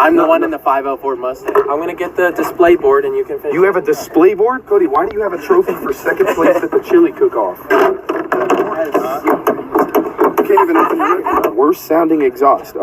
I'm the one in the 504 Mustang. I'm gonna get the display board and you can finish. You have a display board? Cody, why do you have a trophy for second place at the chili cook-off? You can't even open your worst sounding exhaust.